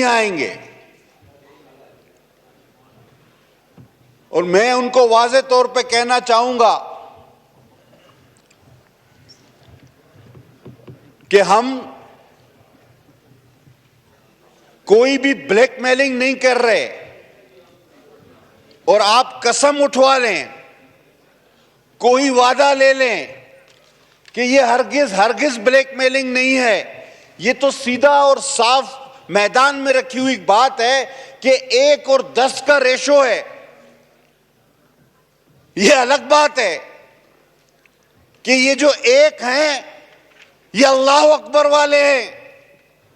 नहीं आएंगे। और मैं उनको वाज़े तौर पे कहना चाहूंगा कि हम कोई भी ब्लैकमेलिंग नहीं कर रहे, और आप कसम उठवा लें, कोई वादा ले लें कि ये हरगिज ब्लैकमेलिंग नहीं है। ये तो सीधा और साफ मैदान में रखी हुई बात है कि 1 और 10 का रेशो है। ये अलग बात है कि ये जो 1 हैं ये अल्लाह अकबर वाले हैं,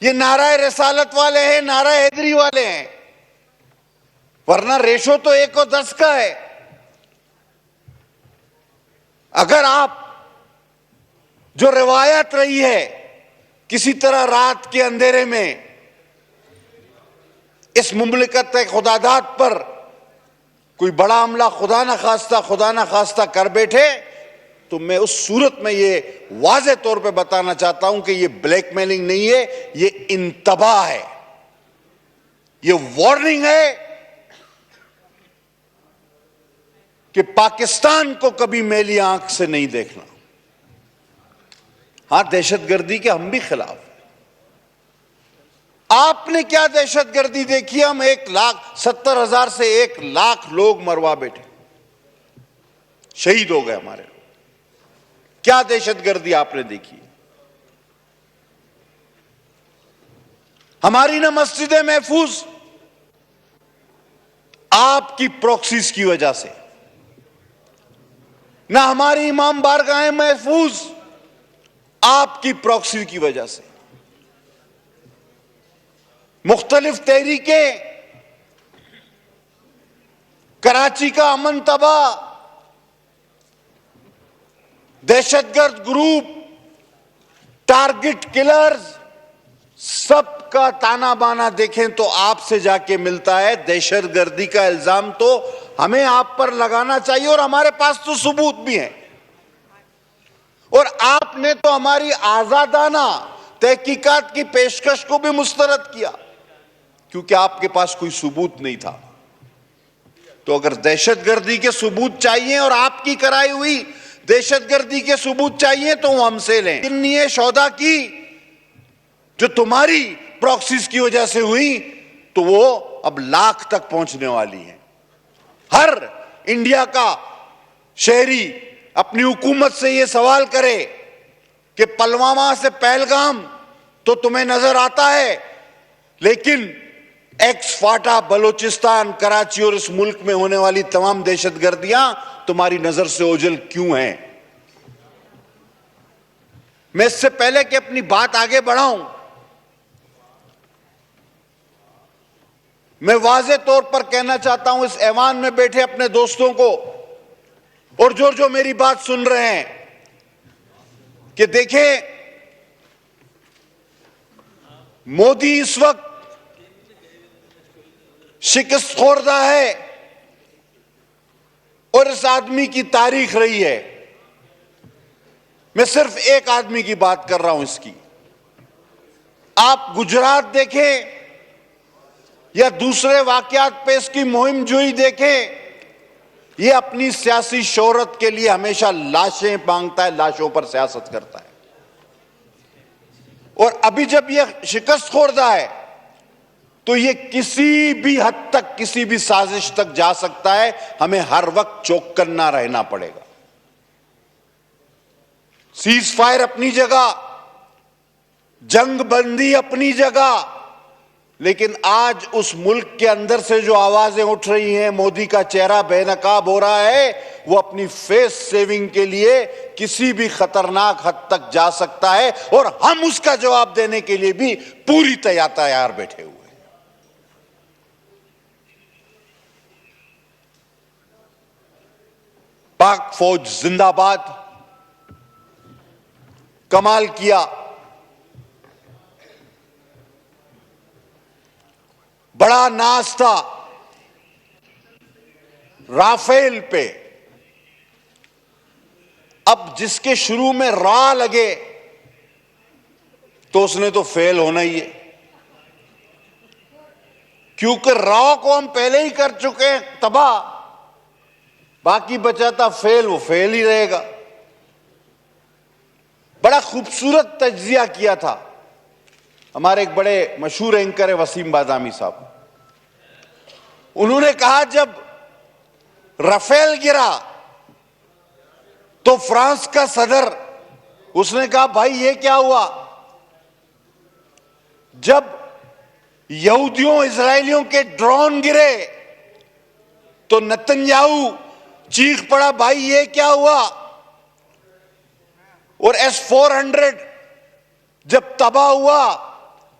ये नाराए रिसालत वाले हैं, नाराए हैदरी वाले हैं, वरना रेशो तो 1 और 10 का है। अगर आप जो रिवायत रही है किसी तरह रात के अंधेरे में इस मुमलिकत खुदादात पर कोई बड़ा हमला खुदा ना खास्ता कर बैठे, तो मैं उस सूरत में ये वाज़े तौर पे बताना चाहता हूं कि ये ब्लैकमेलिंग नहीं है, ये इंतबाह है, ये वार्निंग है कि पाकिस्तान को कभी मैली आंख से नहीं देखना। हां, दहशतगर्दी के हम भी खिलाफ हैं। आपने क्या दहशतगर्दी देखी? हम 1,70,000 से 1,00,000 लोग मरवा बैठे, शहीद हो गए हमारे लोग। क्या दहशतगर्दी आपने देखी? हमारी ना मस्जिदें महफूज आपकी प्रॉक्सीज की वजह से, ना हमारी इमाम बारगाहें महफूज आपकी प्रॉक्सी की वजह से। मुख्तलिफ तहरीकें, कराची का अमन तबाह, दहशतगर्द ग्रुप, टारगेट किलर्स, सबका ताना बाना देखें तो आपसे जाके मिलता है। दहशतगर्दी का इल्जाम तो हमें आप पर लगाना चाहिए, और हमारे पास तो सबूत भी है। और आपने तो हमारी आजादाना तहकीकात की पेशकश को भी मुस्तरद किया, क्योंकि आपके पास कोई सबूत नहीं था। तो अगर दहशतगर्दी के सबूत चाहिए और आपकी कराई हुई दहशतगर्दी के सबूत चाहिए तो वो हमसे लें। किन्नी शौदा की जो तुम्हारी प्रॉक्सीज की वजह से हुई, तो वो अब 1,00,000 तक पहुंचने वाली है। हर इंडिया का शहरी अपनी हुकूमत से ये सवाल करे कि पुलवामा से पहलगाम तो तुम्हें नजर आता है, लेकिन एक्स फाटा, बलोचिस्तान, कराची और इस मुल्क में होने वाली तमाम दहशतगर्दियां तुम्हारी नजर से ओझल क्यों हैं? मैं इससे पहले कि अपनी बात आगे बढ़ाऊं, मैं वाज़े तौर पर कहना चाहता हूं इस ऐवान में बैठे अपने दोस्तों को और जो मेरी बात सुन रहे हैं कि देखें, मोदी इस वक्त शिकस्त खोरदा है और इस आदमी की तारीख रही है। मैं सिर्फ एक आदमी की बात कर रहा हूं इसकी। आप गुजरात देखें या दूसरे वाकयात पे इसकी मुहिम जोई देखें, ये अपनी सियासी शोहरत के लिए हमेशा लाशें मांगता है, लाशों पर सियासत करता है। और अभी जब ये शिकस्त खोरदा है तो ये किसी भी हद तक, किसी भी साजिश तक जा सकता है। हमें हर वक्त चौकन्ना रहना पड़ेगा। सीज फायर अपनी जगह, जंग बंदी अपनी जगह, लेकिन आज उस मुल्क के अंदर से जो आवाजें उठ रही हैं, मोदी का चेहरा बेनकाब हो रहा है, वो अपनी फेस सेविंग के लिए किसी भी खतरनाक हद तक जा सकता है, और हम उसका जवाब देने के लिए भी पूरी तैयार बैठे हुए हैं। पाक फौज जिंदाबाद। कमाल किया, बड़ा नाज था राफेल पे। अब जिसके शुरू में रा लगे तो उसने तो फेल होना ही है। क्योंकि रॉ को हम पहले ही कर चुके हैं तबाह, बाकी बचा था फेल, वो फेल ही रहेगा। बड़ा खूबसूरत तज्जिया किया था हमारे एक बड़े मशहूर एंकर है वसीम बादामी साहब। उन्होंने कहा जब राफेल गिरा तो फ्रांस का सदर, उसने कहा भाई ये क्या हुआ। जब यहूदियों इजरायलियों के ड्रोन गिरे तो नेतन्याहू चीख पड़ा भाई ये क्या हुआ। और S-400 जब तबाह हुआ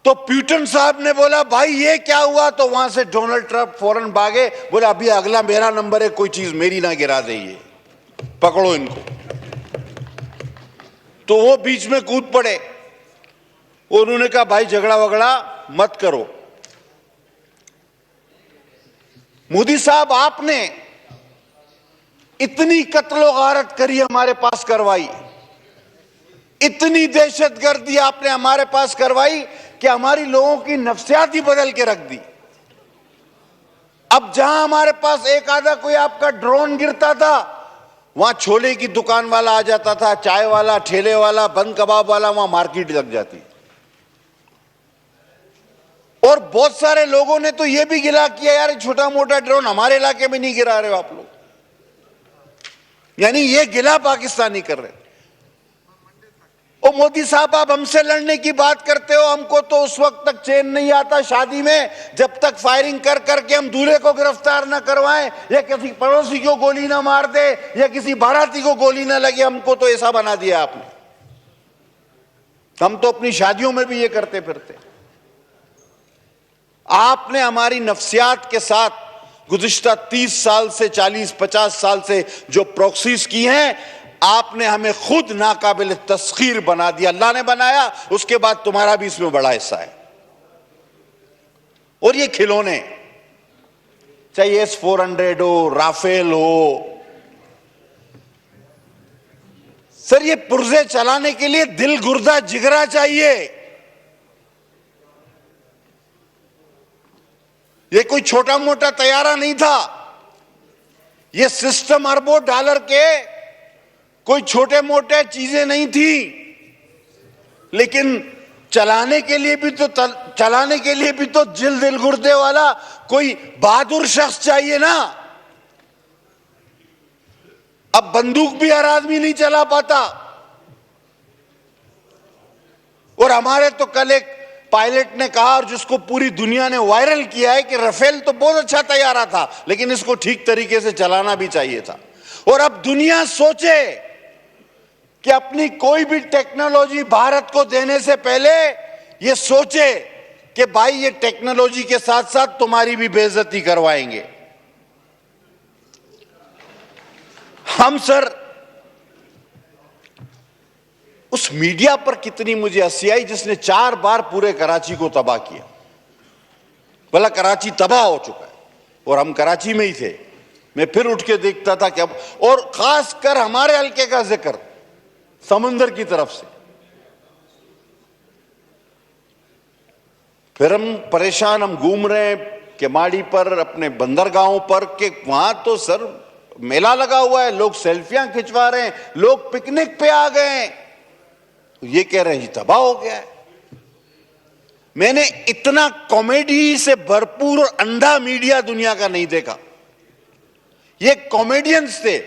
तो पुतिन साहब ने बोला भाई ये क्या हुआ। तो वहां से डोनाल्ड ट्रंप फौरन भागे, बोले अभी अगला मेरा नंबर है, कोई चीज मेरी ना गिरा दे, ये पकड़ो इनको। तो वो बीच में कूद पड़े। उन्होंने कहा भाई झगड़ा वगड़ा मत करो। मोदी साहब आपने इतनी कत्लो गारत करी, हमारे पास करवाई, इतनी दहशतगर्दी आपने हमारे पास करवाई कि हमारी लोगों की नफ्सियात ही बदल के रख दी। अब जहां हमारे पास एक आधा कोई आपका ड्रोन गिरता था, वहां छोले की दुकान वाला आ जाता था, चाय वाला, ठेले वाला, बंद कबाब वाला, वहां मार्केट लग जाती। और बहुत सारे लोगों ने तो यह भी गिला किया यार छोटा मोटा ड्रोन हमारे इलाके में नहीं गिरा रहे हो आप लोग, यानी ये गिला पाकिस्तानी कर रहे। ओ मोदी साहब आप हमसे लड़ने की बात करते हो, हमको तो उस वक्त तक चैन नहीं आता शादी में जब तक फायरिंग कर करके हम दूल्हे को गिरफ्तार ना करवाएं, या किसी पड़ोसी को गोली ना मार दे, या किसी बाराती को गोली ना लगे। हमको तो ऐसा बना दिया आपने, हम तो अपनी शादियों में भी ये करते फिरते। आपने हमारी नफ्सियात के साथ गुज़िश्ता 30 साल से 40-50 साल से जो प्रॉक्सीज की हैं, आपने हमें खुद नाकाबिल तस्खीर बना दिया। अल्लाह ने बनाया, उसके बाद तुम्हारा भी इसमें बड़ा हिस्सा है। और ये खिलौने, चाहे S-400 हो, राफेल हो, सर ये पुर्जे चलाने के लिए दिल गुर्दा जिगरा चाहिए। ये कोई छोटा मोटा तैयारा नहीं था, ये सिस्टम अरबों डॉलर के कोई छोटे मोटे चीजें नहीं थी। लेकिन चलाने के लिए भी तो दिल गुर्दे वाला कोई बहादुर शख्स चाहिए ना। अब बंदूक भी हर आदमी नहीं चला पाता। और हमारे तो कल एक पायलट ने कहा, और जिसको पूरी दुनिया ने वायरल किया है, कि राफेल तो बहुत अच्छा तैयारा था लेकिन इसको ठीक तरीके से चलाना भी चाहिए था। और अब दुनिया सोचे कि अपनी कोई भी टेक्नोलॉजी भारत को देने से पहले ये सोचे कि भाई ये टेक्नोलॉजी के साथ साथ तुम्हारी भी बेइज्जती करवाएंगे हम। सर उस मीडिया पर कितनी मुझे हंसी आई जिसने 4 बार पूरे कराची को तबाह किया। भला कराची तबाह हो चुका है और हम कराची में ही थे। मैं फिर उठ के देखता था कि अब, और खासकर हमारे हल्के का जिक्र समुंदर की तरफ से, फिर हम परेशान, हम घूम रहे हैं केमाड़ी पर, अपने बंदरगाहों पर, कि वहां तो सर मेला लगा हुआ है, लोग सेल्फियां खिंचवा रहे हैं, लोग पिकनिक पे आ गए हैं। ये कह रहे हैं तबाह हो गया है। मैंने इतना कॉमेडी से भरपूर और अंधा मीडिया दुनिया का नहीं देखा। ये कॉमेडियंस थे।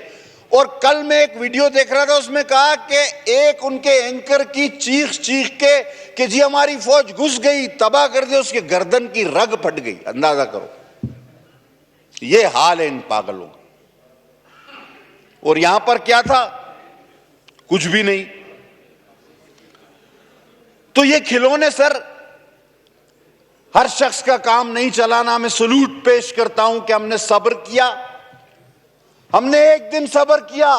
और कल मैं एक वीडियो देख रहा था, उसमें कहा कि एक उनके एंकर की चीख के कि जी हमारी फौज घुस गई, तबाह कर दी, उसके गर्दन की रग फट गई। अंदाजा करो, ये हाल है इन पागलों का। और यहां पर क्या था? कुछ भी नहीं। तो ये खिलौने सर, हर शख्स का काम नहीं चलाना। मैं सलूट पेश करता हूं कि हमने सब्र किया, हमने एक दिन सब्र किया।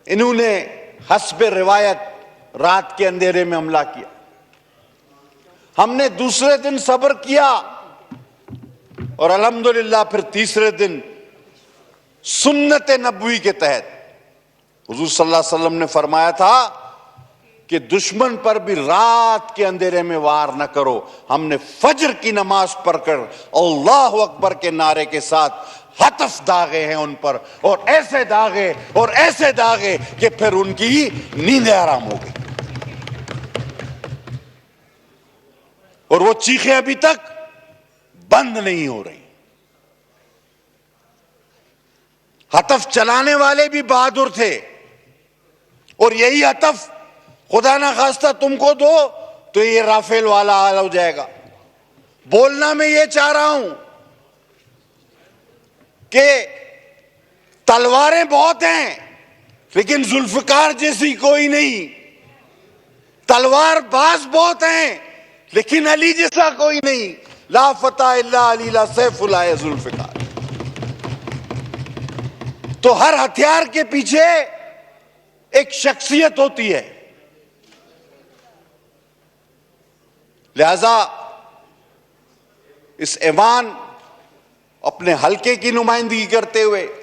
इन्होंने हस्बे रिवायत रात के अंधेरे में हमला किया। हमने दूसरे दिन सब्र किया और अल्हम्दुलिल्लाह फिर तीसरे दिन सुन्नत नबवी के तहत हुजूर सल्लल्लाहु अलैहि वसल्लम ने फरमाया था कि दुश्मन पर भी रात के अंधेरे में वार न करो। हमने फजर की नमाज पढ़कर अल्लाह अकबर के नारे के साथ हतफ दागे हैं उन पर, और ऐसे दागे कि फिर उनकी नींदें आराम हो गई। और वो चीखें अभी तक बंद नहीं हो रही। हतफ चलाने वाले भी बहादुर थे, और यही हतफ खुदा ना खास्ता तुमको दो तो ये राफेल वाला हाल हो जाएगा। बोलना मैं ये चाह रहा हूं कि तलवारें बहुत हैं, लेकिन जुल्फकार जैसी कोई नहीं। तलवार बाज बहुत हैं, लेकिन अली जैसा कोई नहीं। ला फता इल्ला अली ला सैफुल्लाह या जुल्फकार। तो हर हथियार के पीछे एक शख्सियत होती है। लिहाजा इस ऐवान अपने हलके की नुमाइंदगी करते हुए